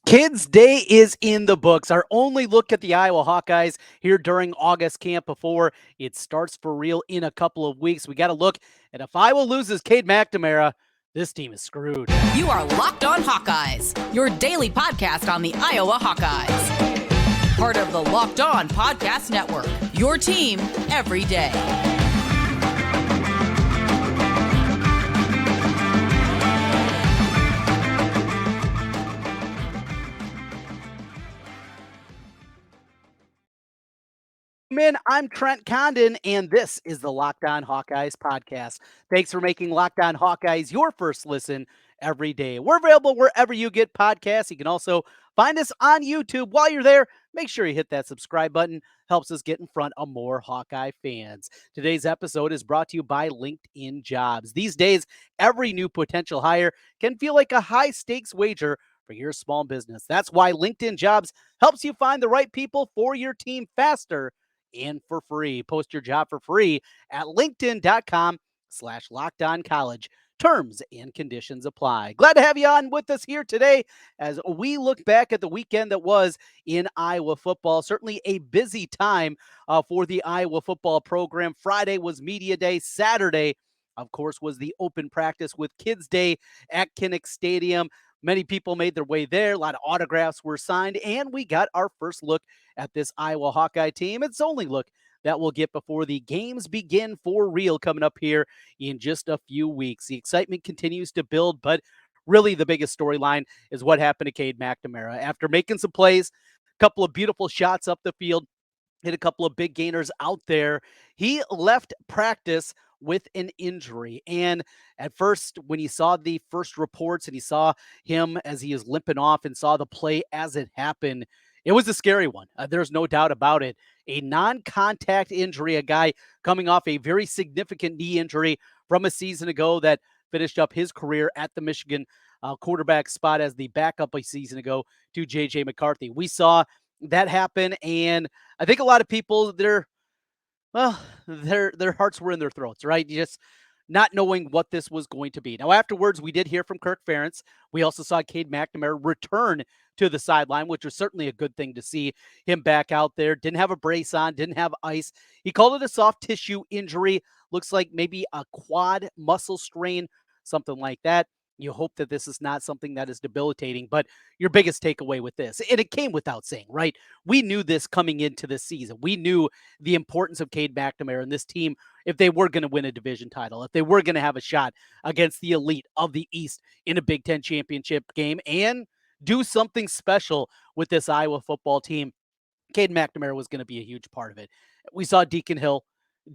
Kids Day is in the books. Our only look at the Iowa Hawkeyes here during August camp before it starts for real in a couple of weeks. We got to look at if Iowa loses Cade McNamara, this team is screwed. You are Locked On Hawkeyes, your daily podcast on the Iowa Hawkeyes. Part of the Locked On Podcast Network, your team every day. I'm Trent Condon, and this is the Locked On Hawkeyes podcast. Thanks for making Locked On Hawkeyes your first listen every day. We're available wherever you get podcasts. You can also find us on YouTube. While you're there, make sure you hit that subscribe button. Helps us get in front of more Hawkeye fans. Today's episode is brought to you by LinkedIn Jobs. These days, every new potential hire can feel like a high-stakes wager for your small business. That's why LinkedIn Jobs helps you find the right people for your team faster and for free. Post your job for free at linkedin.com/lockedoncollege. Terms and conditions apply. Glad to have you on with us here today as we look back at the weekend that was in Iowa football. Certainly a busy time for the Iowa football program. Friday was media day. Saturday, of course, was the open practice with Kids Day at Kinnick Stadium. Many people made their way there. A lot of autographs were signed, and we got our first look at this Iowa Hawkeye team. It's the only look that we'll get before the games begin for real coming up here in just a few weeks. The excitement continues to build, but really the biggest storyline is what happened to Cade McNamara. After making some plays, a couple of beautiful shots up the field, hit a couple of big gainers out there, he left practice with an injury. And at first, when he saw the first reports and he saw him as he is limping off and saw the play as it happened, it was a scary one. There's no doubt about it. A non-contact injury, a guy coming off a very significant knee injury from a season ago that finished up his career at the Michigan quarterback spot as the backup a season ago to J.J. McCarthy. We saw that happen, and I think a lot of people, their hearts were in their throats, right? Just not knowing what this was going to be. Now, afterwards, we did hear from Kirk Ferentz. We also saw Cade McNamara return to the sideline, which was certainly a good thing to see him back out there. Didn't have a brace on, didn't have ice. He called it a soft tissue injury. Looks like maybe a quad muscle strain, something like that. You hope that this is not something that is debilitating, but your biggest takeaway with this, and it came without saying, right? We knew this coming into this season. We knew the importance of Cade McNamara and this team if they were going to win a division title, if they were going to have a shot against the elite of the East in a Big Ten championship game and do something special with this Iowa football team. Cade McNamara was going to be a huge part of it. We saw Deacon Hill.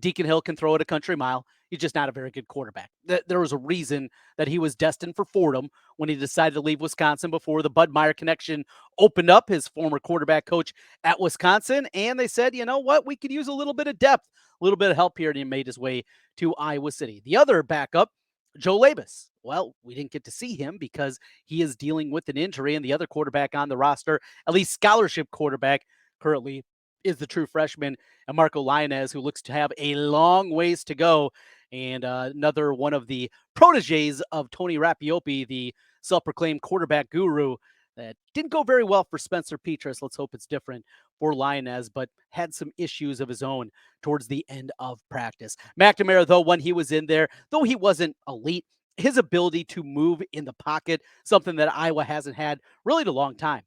Deacon Hill can throw it a country mile. He's just not a very good quarterback. There was a reason that he was destined for Fordham when he decided to leave Wisconsin before the Bud Meyer connection opened up, his former quarterback coach at Wisconsin. And they said, you know what, we could use a little bit of depth, a little bit of help here. And he made his way to Iowa City. The other backup, Joe Labus. Well, we didn't get to see him because he is dealing with an injury. And the other quarterback on the roster, at least scholarship quarterback, currently is the true freshman, and Marco Lainez, who looks to have a long ways to go. And another one of the proteges of Tony Rapiopi, the self-proclaimed quarterback guru, that didn't go very well for Spencer Petras. Let's hope it's different for Lainez, but had some issues of his own towards the end of practice. McNamara, though, when he was in there, though he wasn't elite, his ability to move in the pocket, something that Iowa hasn't had really in a long time.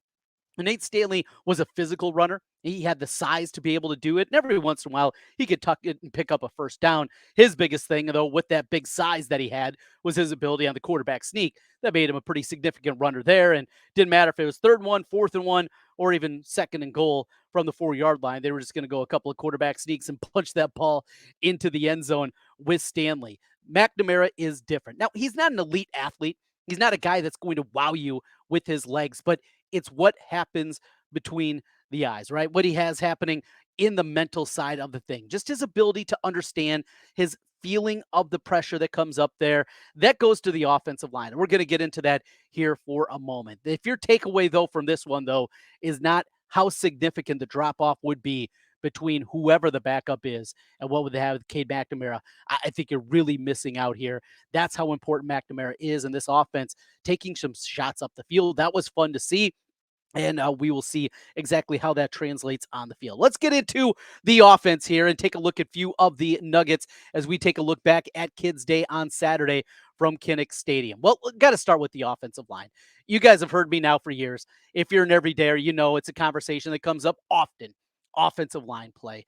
Nate Stanley was a physical runner. He had the size to be able to do it. And every once in a while, he could tuck it and pick up a first down. His biggest thing, though, with that big size that he had, was his ability on the quarterback sneak. That made him a pretty significant runner there. And didn't matter if it was 3rd and 1, 4th and 1, or even 2nd and goal from the 4-yard line. They were just going to go a couple of quarterback sneaks and punch that ball into the end zone with Stanley. McNamara is different. Now, he's not an elite athlete. He's not a guy that's going to wow you with his legs, but it's what happens between the eyes, right? What he has happening in the mental side of the thing. Just his ability to understand his feeling of the pressure that comes up there. That goes to the offensive line. And we're going to get into that here for a moment. If your takeaway, though, from this one, though, is not how significant the drop-off would be between whoever the backup is and what would they have with Cade McNamara, I think you're really missing out here. That's how important McNamara is in this offense, taking some shots up the field. That was fun to see. And we will see exactly how that translates on the field. Let's get into the offense here and take a look at a few of the nuggets as we take a look back at Kids Day on Saturday from Kinnick Stadium. Well, got to start with the offensive line. You guys have heard me now for years. If you're an everydayer, you know it's a conversation that comes up often. Offensive line play.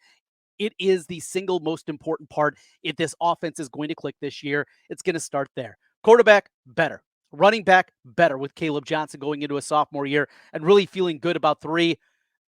It is the single most important part. If this offense is going to click this year, it's going to start there. Quarterback, better. Running back, better with Kaleb Johnson going into a sophomore year and really feeling good about three,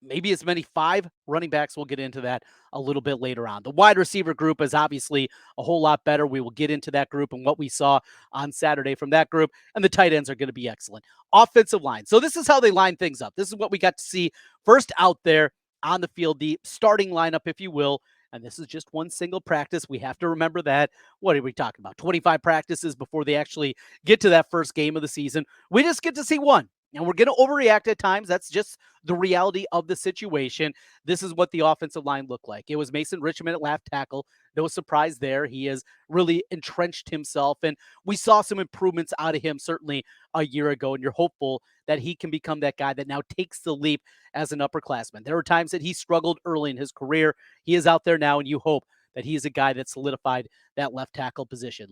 maybe as many five running backs. We'll get into that a little bit later on. The wide receiver group is obviously a whole lot better. We will get into that group and what we saw on Saturday from that group. And the tight ends are going to be excellent. Offensive line. So this is how they line things up. This is what we got to see first out there on the field, the starting lineup, if you will. And this is just one single practice. We have to remember that. What are we talking about? 25 practices before they actually get to that first game of the season. We just get to see one. And we're going to overreact at times. That's just the reality of the situation. This is what the offensive line looked like. It was Mason Richmond at left tackle. No surprise there. He has really entrenched himself, and we saw some improvements out of him certainly a year ago, and you're hopeful that he can become that guy that now takes the leap as an upperclassman. There were times that he struggled early in his career. He is out there now, and you hope that he is a guy that solidified that left tackle position.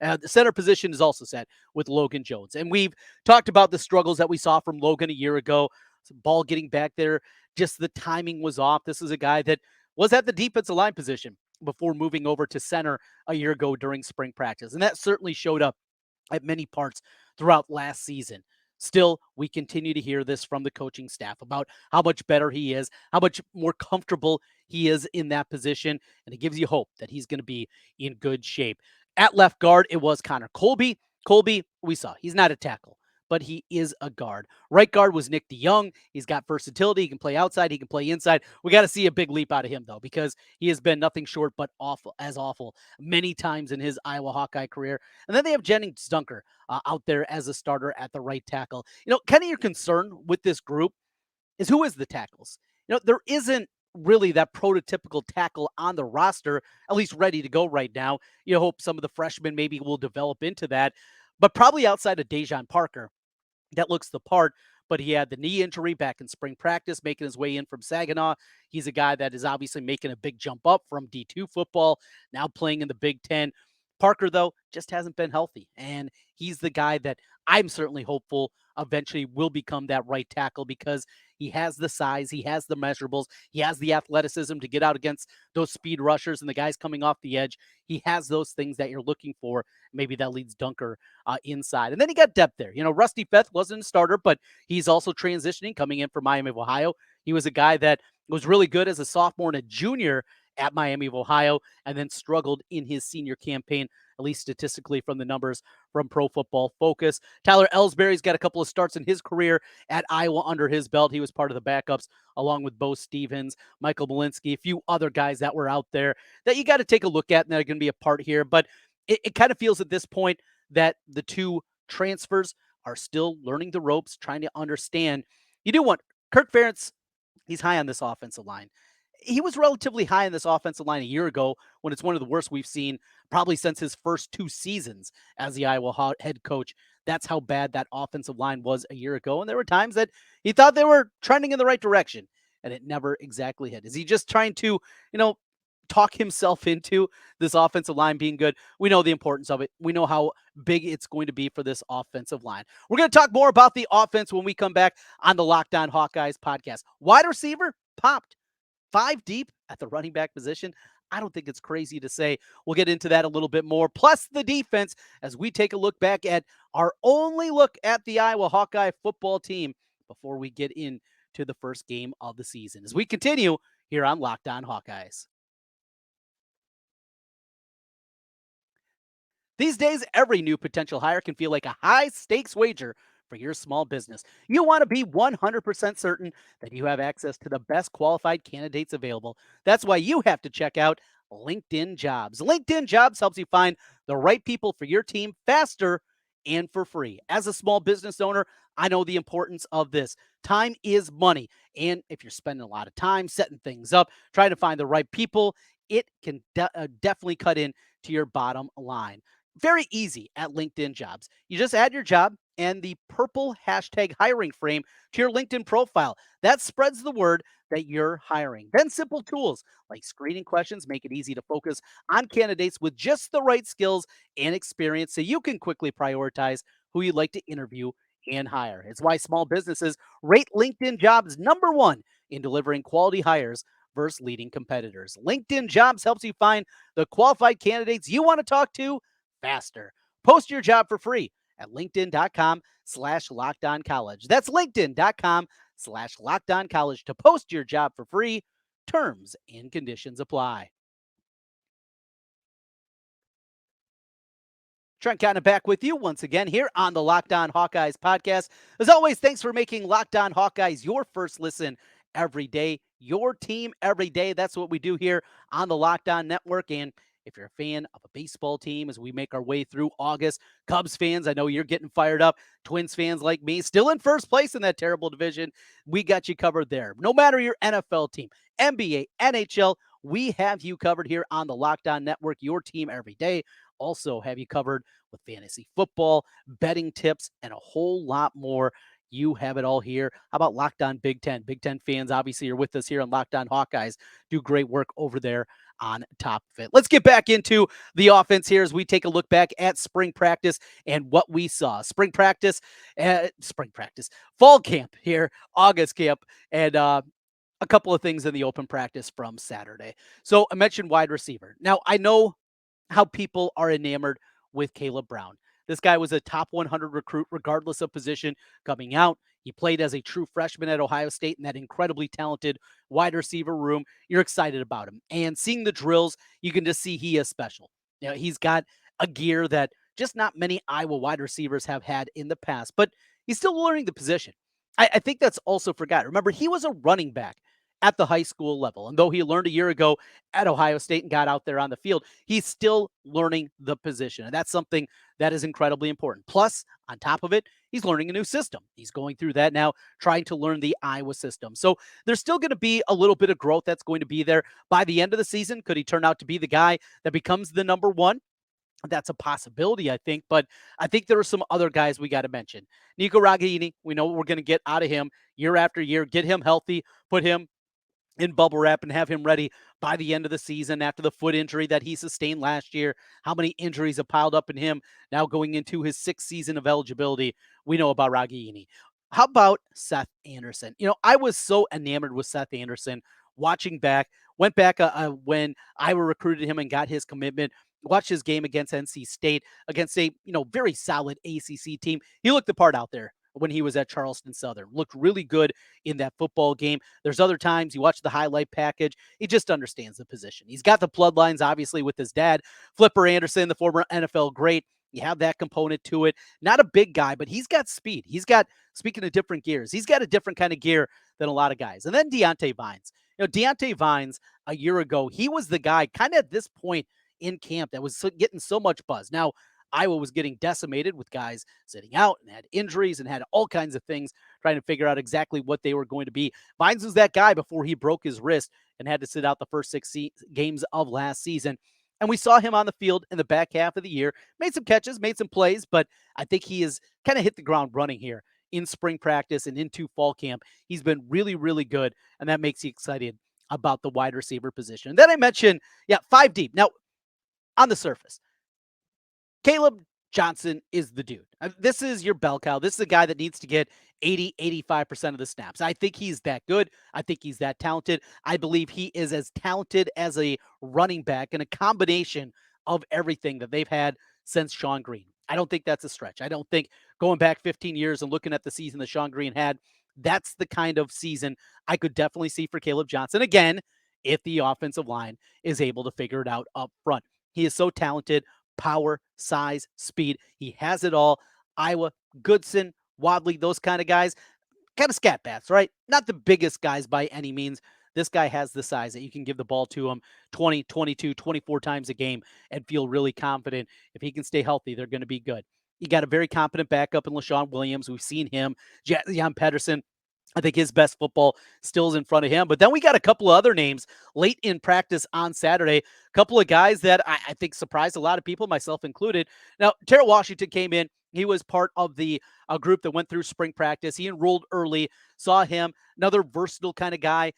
The center position is also set with Logan Jones. And we've talked about the struggles that we saw from Logan a year ago. Some ball getting back there, just the timing was off. This is a guy that was at the defensive line position before moving over to center a year ago during spring practice. And that certainly showed up at many parts throughout last season. Still, we continue to hear this from the coaching staff about how much better he is, how much more comfortable he is in that position, and it gives you hope that he's going to be in good shape. At left guard, it was Connor Colby. Colby, we saw, he's not a tackle, but he is a guard. Right guard was Nick DeYoung. He's got versatility. He can play outside. He can play inside. We got to see a big leap out of him, though, because he has been nothing short but awful many times in his Iowa Hawkeye career. And then they have Jennings Dunker out there as a starter at the right tackle. Kind of your concern with this group is who is the tackles. There isn't really that prototypical tackle on the roster, at least ready to go right now. You hope some of the freshmen maybe will develop into that, but probably outside of Dejon Parker, that looks the part, but he had the knee injury back in spring practice, making his way in from Saginaw. He's a guy that is obviously making a big jump up from D2 football, now playing in the Big Ten. Parker, though, just hasn't been healthy, and he's the guy that I'm certainly hopeful eventually will become that right tackle because he has the size, he has the measurables, he has the athleticism to get out against those speed rushers and the guys coming off the edge. He has those things that you're looking for. Maybe that leads Dunker inside. And then he got depth there. Rusty Feth wasn't a starter, but he's also transitioning, coming in from Miami of Ohio. He was a guy that was really good as a sophomore and a junior at Miami of Ohio, and then struggled in his senior campaign, at least statistically from the numbers from Pro Football Focus. Tyler Ellsbury's got a couple of starts in his career at Iowa under his belt. He was part of the backups along with Bo Stevens, Michael Malinsky, a few other guys that were out there that you got to take a look at and that are going to be a part here. But it kind of feels at this point that the two transfers are still learning the ropes, trying to understand. You do want Kirk Ferentz, he's high on this offensive line. He was relatively high in this offensive line a year ago when it's one of the worst we've seen probably since his first two seasons as the Iowa head coach. That's how bad that offensive line was a year ago. And there were times that he thought they were trending in the right direction, and it never exactly hit. Is he just trying to, talk himself into this offensive line being good? We know the importance of it. We know how big it's going to be for this offensive line. We're going to talk more about the offense when we come back on the Locked On Hawkeyes podcast. Wide receiver popped 5 deep at the running back position. I don't think it's crazy to say. We'll get into that a little bit more. Plus the defense as we take a look back at our only look at the Iowa Hawkeye football team before we get into the first game of the season. As we continue here on Locked On Hawkeyes. These days, every new potential hire can feel like a high-stakes wager for your small business. You want to be 100% certain that you have access to the best qualified candidates available. That's why you have to check out LinkedIn Jobs. LinkedIn Jobs helps you find the right people for your team faster and for free. As a small business owner, I know the importance of this. Time is money. And if you're spending a lot of time setting things up, trying to find the right people, it can definitely cut in to your bottom line. Very easy at LinkedIn Jobs. You just add your job and the purple hashtag hiring frame to your LinkedIn profile. That spreads the word that you're hiring. Then simple tools like screening questions make it easy to focus on candidates with just the right skills and experience so you can quickly prioritize who you'd like to interview and hire. It's why small businesses rate LinkedIn Jobs number one in delivering quality hires versus leading competitors. LinkedIn Jobs helps you find the qualified candidates you want to talk to faster. Post your job for free at linkedin.com/lockedoncollege. That's linkedin.com/lockedoncollege to post your job for free. Terms and conditions apply. Trent Condon back with you once again here on the Locked On Hawkeyes podcast. As always, thanks for making Locked On Hawkeyes your first listen every day, your team every day. That's what we do here on the Locked On Network. And if you're a fan of a baseball team, as we make our way through August, Cubs fans, I know you're getting fired up. Twins fans like me, still in first place in that terrible division. We got you covered there. No matter your NFL team, NBA, NHL, we have you covered here on the Locked On Network, your team every day. Also have you covered with fantasy football, betting tips, and a whole lot more. You have it all here. How about Locked On Big Ten? Big Ten fans, obviously, are with us here on Locked On Hawkeyes. Do great work over there on top of it. Let's get back into the offense here as we take a look back at spring practice and what we saw. Spring practice, fall camp here, August camp, and a couple of things in the open practice from Saturday. So I mentioned wide receiver. Now, I know how people are enamored with Kaleb Brown. This guy was a top 100 recruit, regardless of position coming out. He played as a true freshman at Ohio State in that incredibly talented wide receiver room. You're excited about him. And seeing the drills, you can just see he is special. You know, he's got a gear that just not many Iowa wide receivers have had in the past, but he's still learning the position. I think that's also forgot. Remember, he was a running back at the high school level. And though he learned a year ago at Ohio State and got out there on the field, he's still learning the position. And that's something that is incredibly important. Plus, on top of it, he's learning a new system. He's going through that now, trying to learn the Iowa system. So there's still going to be a little bit of growth that's going to be there by the end of the season. Could he turn out to be the guy that becomes the number one? That's a possibility, I think. But I think there are some other guys we got to mention. Nico Ragaini, we know what we're going to get out of him year after year. Get him healthy, put him in bubble wrap and have him ready by the end of the season after the foot injury that he sustained last year. How many injuries have piled up in him now going into his sixth season of eligibility? We know about Ragaini. How about Seth Anderson? You know, I was so enamored with Seth Anderson watching back, went back when Iowa recruited him and got his commitment. Watched his game against NC State against a very solid ACC team. He looked the part out there when he was at Charleston Southern. Looked really good in that football game. There's other times you watch the highlight package. He just understands the position. He's got the bloodlines, obviously, with his dad, Flipper Anderson, the former NFL great. You have that component to it. Not a big guy, but he's got speed. Speaking of different gears, he's got a different kind of gear than a lot of guys. And then Deontay Vines. Deontay Vines, a year ago, he was the guy kind of at this point in camp that was getting so much buzz. Now, Iowa was getting decimated with guys sitting out and had injuries and had all kinds of things trying to figure out exactly what they were going to be. Vines was that guy before he broke his wrist and had to sit out the first six games of last season. And we saw him on the field in the back half of the year, made some catches, made some plays, but I think he has kind of hit the ground running here in spring practice and into fall camp. He's been really, really good, and that makes you excited about the wide receiver position. And then I mentioned, five deep. Now, on the surface, Kaleb Johnson is the dude. This is your bell cow. This is a guy that needs to get 85% of the snaps. I think he's that good. I think he's that talented. I believe he is as talented as a running back and a combination of everything that they've had since Sean Green. I don't think that's a stretch. I don't think going back 15 years and looking at the season that Sean Green had, that's the kind of season I could definitely see for Kaleb Johnson. Again, if the offensive line is able to figure it out up front. He is so talented. Power, size, speed. He has it all. Iowa, Goodson, Wadley, those kind of guys, kind of scat bats, right? Not the biggest guys by any means. This guy has the size that you can give the ball to him 20, 22, 24 times a game and feel really confident. If he can stay healthy, they're going to be good. You got a very competent backup in LaShawn Williams. We've seen him. Jan Pedersen, I think his best football still is in front of him. But then we got a couple of other names late in practice on Saturday. A couple of guys that I think surprised a lot of people, myself included. Now, Terrell Washington came in. He was part of the group that went through spring practice. He enrolled early, saw him, another versatile kind of guy.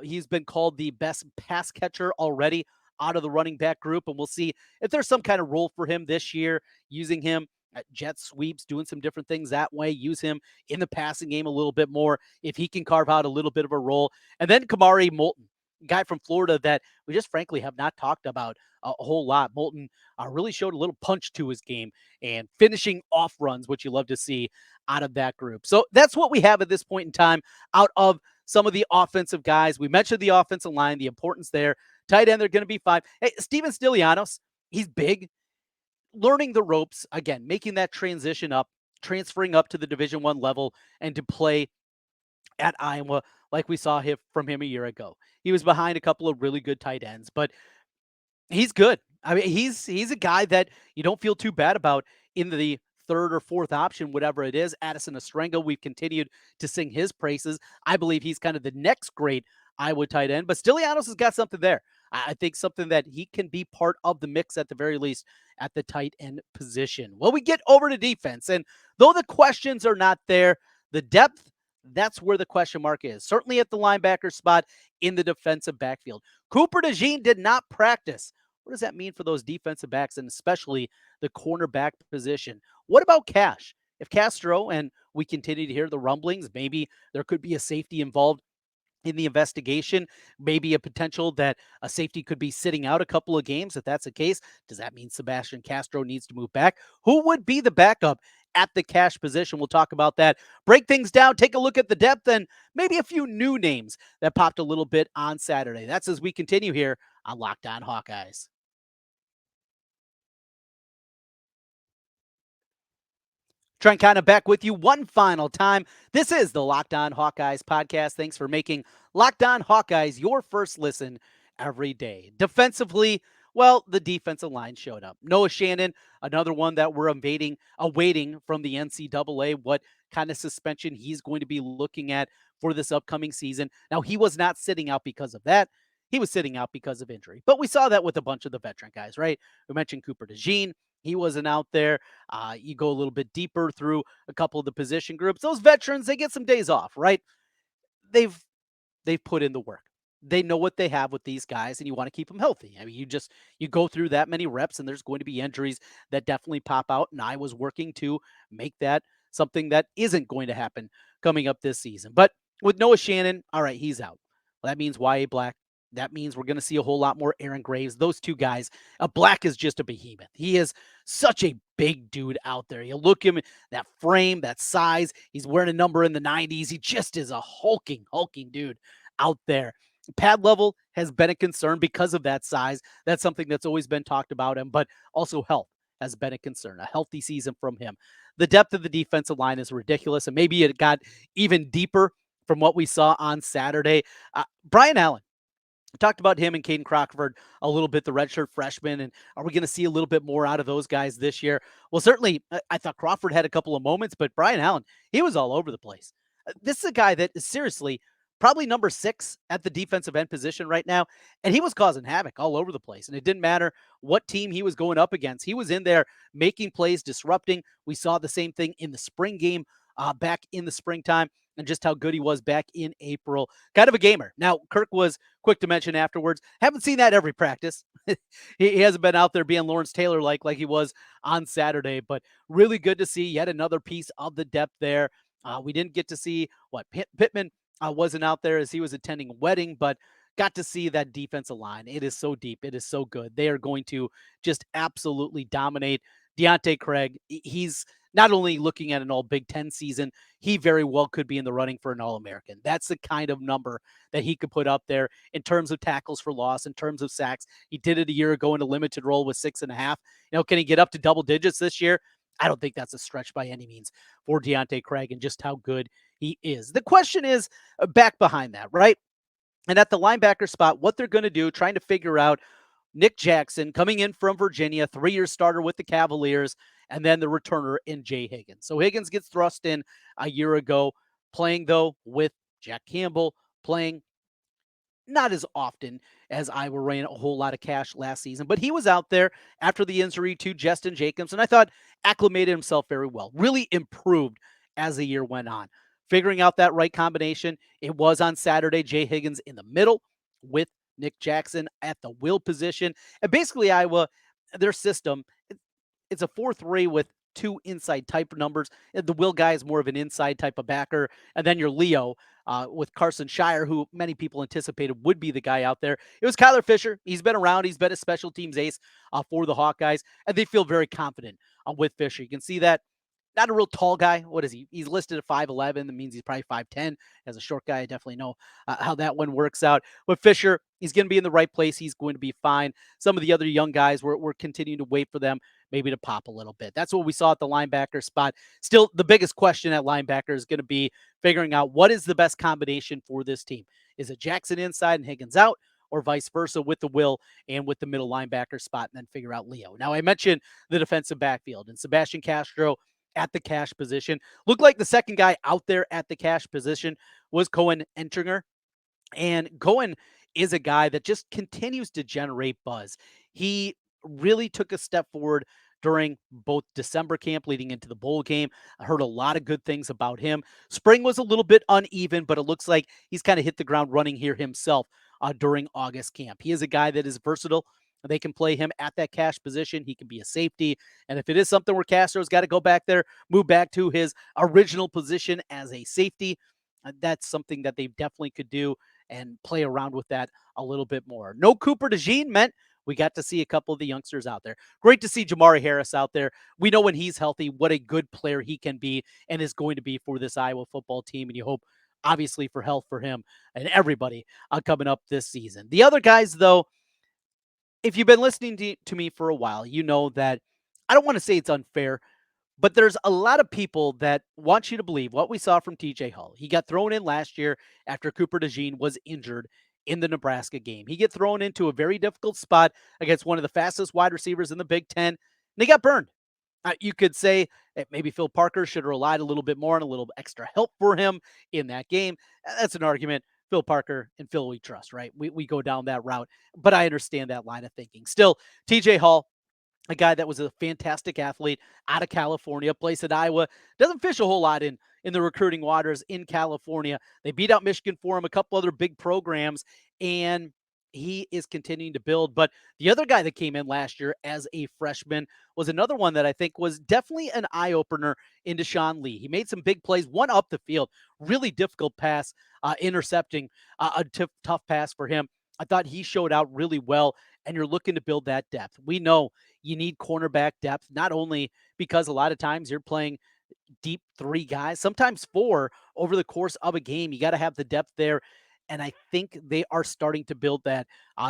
He's been called the best pass catcher already out of the running back group. And we'll see if there's some kind of role for him this year, using him at jet sweeps, doing some different things that way, use him in the passing game a little bit more if he can carve out a little bit of a role. And then Kamari Moulton, guy from Florida that we just frankly have not talked about a whole lot. Moulton really showed a little punch to his game and finishing off runs, which you love to see out of that group. So that's what we have at this point in time out of some of the offensive guys. We mentioned the offensive line, the importance there. Tight end, they're going to be 5. Hey, Steven Stylianos, he's big. Learning the ropes, again, making that transition up, transferring up to the Division I level and to play at Iowa like we saw from him a year ago. He was behind a couple of really good tight ends, but he's good. I mean, he's a guy that you don't feel too bad about in the third or fourth option, whatever it is. Addison Ostrengo, we've continued to sing his praises. I believe he's kind of the next great Iowa tight end, but Stylianos has got something there. I think something that he can be part of the mix at the very least at the tight end position. Well, we get over to defense, and though the questions are not there, the depth, that's where the question mark is. Certainly at the linebacker spot in the defensive backfield. Cooper DeJean did not practice. What does that mean for those defensive backs and especially the cornerback position? What about Cash? If Castro, and we continue to hear the rumblings, maybe there could be a safety involved in the investigation, maybe a potential that a safety could be sitting out a couple of games. If that's the case, does that mean Sebastian Castro needs to move back? Who would be the backup at the cash position? We'll talk about that. Break things down, take a look at the depth, and maybe a few new names that popped a little bit on Saturday. That's as we continue here on Locked On Hawkeyes. Trent Condon back with you one final time. This is the Locked On Hawkeyes podcast. Thanks for making Locked On Hawkeyes your first listen every day. Defensively, well, the defensive line showed up. Noah Shannon, another one that we're awaiting from the NCAA, what kind of suspension he's going to be looking at for this upcoming season. Now, he was not sitting out because of that. He was sitting out because of injury. But we saw that with a bunch of the veteran guys, right? We mentioned Cooper DeJean. He wasn't out there. You go a little bit deeper through a couple of the position groups. Those veterans, they get some days off, right? They've put in the work. They know what they have with these guys, and you want to keep them healthy. I mean, you go through that many reps, and there's going to be injuries that definitely pop out. And I was working to make that something that isn't going to happen coming up this season. But with Noah Shannon, all right, he's out. Well, that means Y.A. Black. That means we're going to see a whole lot more Aaron Graves. Those two guys. Black is just a behemoth. He is such a big dude out there. You look him, that frame, that size. He's wearing a number in the 90s. He just is a hulking dude out there. Pad level has been a concern because of that size. That's something that's always been talked about him, but also health has been a concern. A healthy season from him. The depth of the defensive line is ridiculous, and maybe it got even deeper from what we saw on Saturday. Brian Allen. We talked about him and Caden Crockford a little bit, the redshirt freshman, and are we going to see a little bit more out of those guys this year? Well, certainly, I thought Crawford had a couple of moments, but Brian Allen, he was all over the place. This is a guy that is seriously probably number 6 at the defensive end position right now, and he was causing havoc all over the place, and it didn't matter what team he was going up against. He was in there making plays, disrupting. We saw the same thing in the spring game back in the springtime, and just how good he was back in April. Kind of a gamer. Now, Kirk was quick to mention afterwards, haven't seen that every practice. he hasn't been out there being Lawrence Taylor like he was on Saturday, but really good to see yet another piece of the depth there. We didn't get to see what Pittman wasn't out there as he was attending a wedding, but got to see that defensive line. It is so deep. It is so good. They are going to just absolutely dominate. Deontay Craig, he's not only looking at an all Big Ten season, he very well could be in the running for an All-American. That's the kind of number that he could put up there in terms of tackles for loss, in terms of sacks. He did it a year ago in a limited role with 6.5. Can he get up to double digits this year? I don't think that's a stretch by any means for Deontay Craig and just how good he is. The question is back behind that, right? And at the linebacker spot, what they're going to do, trying to figure out Nick Jackson coming in from Virginia, 3-year starter with the Cavaliers, and then the returner in Jay Higgins. So Higgins gets thrust in a year ago, playing, though, with Jack Campbell playing not as often as Iowa ran a whole lot of cash last season, but he was out there after the injury to Justin Jacobs, and I thought acclimated himself very well, really improved as the year went on. Figuring out that right combination, it was on Saturday, Jay Higgins in the middle with Nick Jackson at the will position. And basically, Iowa, their system, it's a 4-3 with two inside type numbers. The Will guy is more of an inside type of backer. And then your Leo with Carson Shire, who many people anticipated would be the guy out there. It was Kyler Fisher. He's been around. He's been a special teams ace for the Hawkeyes. And they feel very confident with Fisher. You can see that. Not a real tall guy. What is he? He's listed at 5'11". That means he's probably 5'10". As a short guy, I definitely know how that one works out. But Fisher, he's going to be in the right place. He's going to be fine. Some of the other young guys, we're continuing to wait for them maybe to pop a little bit. That's what we saw at the linebacker spot. Still, the biggest question at linebacker is going to be figuring out what is the best combination for this team. Is it Jackson inside and Higgins out, or vice versa with the Will and with the middle linebacker spot, and then figure out Leo? Now, I mentioned the defensive backfield, and Sebastian Castro at the cash position. Looked like the second guy out there at the cash position was Cohen Entringer. And Cohen is a guy that just continues to generate buzz. He really took a step forward during both December camp leading into the bowl game. I heard a lot of good things about him. Spring was a little bit uneven, but it looks like he's kind of hit the ground running here himself during August camp. He is a guy that is versatile. They can play him at that cash position. He can be a safety. And if it is something where Castro's got to go back there, move back to his original position as a safety, that's something that they definitely could do and play around with that a little bit more. No Cooper DeJean meant we got to see a couple of the youngsters out there. Great to see Jamari Harris out there. We know when he's healthy, what a good player he can be and is going to be for this Iowa football team. And you hope, obviously, for health for him and everybody coming up this season. The other guys, though, if you've been listening to me for a while, you know that I don't want to say it's unfair, but there's a lot of people that want you to believe what we saw from TJ Hull. He got thrown in last year after Cooper DeJean was injured in the Nebraska game. He get thrown into a very difficult spot against one of the fastest wide receivers in the Big Ten, and he got burned. You could say that maybe Phil Parker should have relied a little bit more on a little extra help for him in that game. That's an argument. Phil Parker and Phil we trust, right? We go down that route, but I understand that line of thinking. Still, TJ Hull, a guy that was a fantastic athlete out of California, plays at Iowa, doesn't fish a whole lot in the recruiting waters in California. They beat out Michigan for him, a couple other big programs, and he is continuing to build. But the other guy that came in last year as a freshman was another one that I think was definitely an eye-opener in Deshaun Lee. He made some big plays, one up the field, really difficult pass, intercepting a tough pass for him. I thought he showed out really well, and you're looking to build that depth. We know you need cornerback depth, not only because a lot of times you're playing deep three guys, sometimes four over the course of a game. You got to have the depth there. And I think they are starting to build that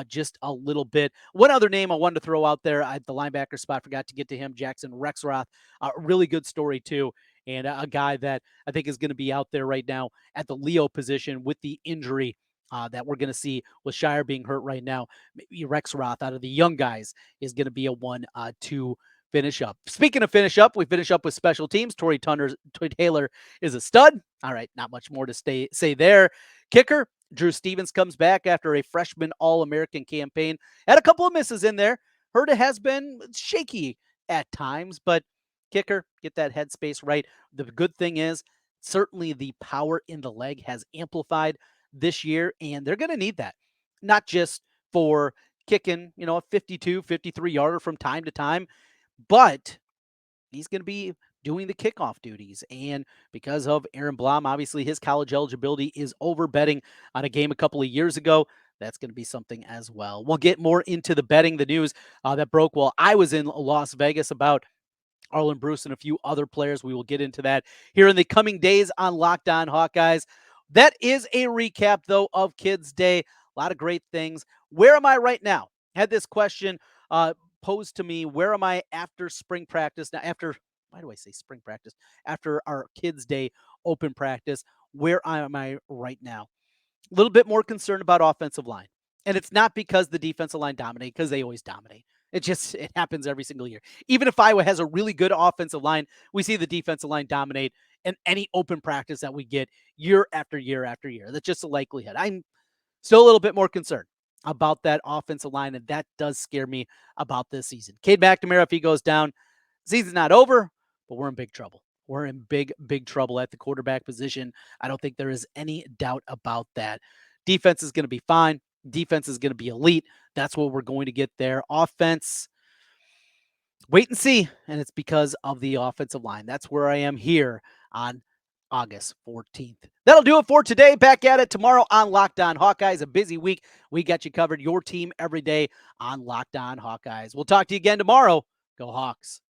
just a little bit. One other name I wanted to throw out there at the linebacker spot, forgot to get to him, Jackson Rexroth. Really good story, too. And a guy that I think is going to be out there right now at the Leo position with the injury that we're going to see with Shire being hurt right now. Maybe Rexroth out of the young guys is going to be a one to finish up. Speaking of finish up, we finish up with special teams. Tory Taylor is a stud. All right, not much more to say there. Kicker, Drew Stevens comes back after a freshman All-American campaign. Had a couple of misses in there. Heard it has been shaky at times, but kicker, get that headspace right. The good thing is certainly the power in the leg has amplified this year, and they're going to need that. Not just for kicking, a 52, 53 yarder from time to time, but he's going to be doing the kickoff duties. And because of Aaron Blom, obviously his college eligibility is over, betting on a game a couple of years ago. That's going to be something as well. We'll get more into the betting, the news that broke while I was in Las Vegas about Arlen Bruce and a few other players. We will get into that here in the coming days on Locked On Hawkeyes. That is a recap, though, of Kids Day. A lot of great things. Where am I right now? Had this question posed to me. Where am I after spring practice? Now, why do I say spring practice? After our Kids Day open practice, where am I right now? A little bit more concerned about offensive line. And it's not because the defensive line dominate, because they always dominate. It happens every single year. Even if Iowa has a really good offensive line, we see the defensive line dominate in any open practice that we get year after year after year. That's just a likelihood. I'm still a little bit more concerned about that offensive line, and that does scare me about this season. Cade McNamara, if he goes down, season's not over, but we're in big trouble. We're in big, big trouble at the quarterback position. I don't think there is any doubt about that. Defense is going to be fine. Defense is going to be elite. That's what we're going to get there. Offense, wait and see. And it's because of the offensive line. That's where I am here on August 14th. That'll do it for today. Back at it tomorrow on Locked On Hawkeyes. A busy week. We got you covered. Your team every day on Locked On Hawkeyes. We'll talk to you again tomorrow. Go Hawks.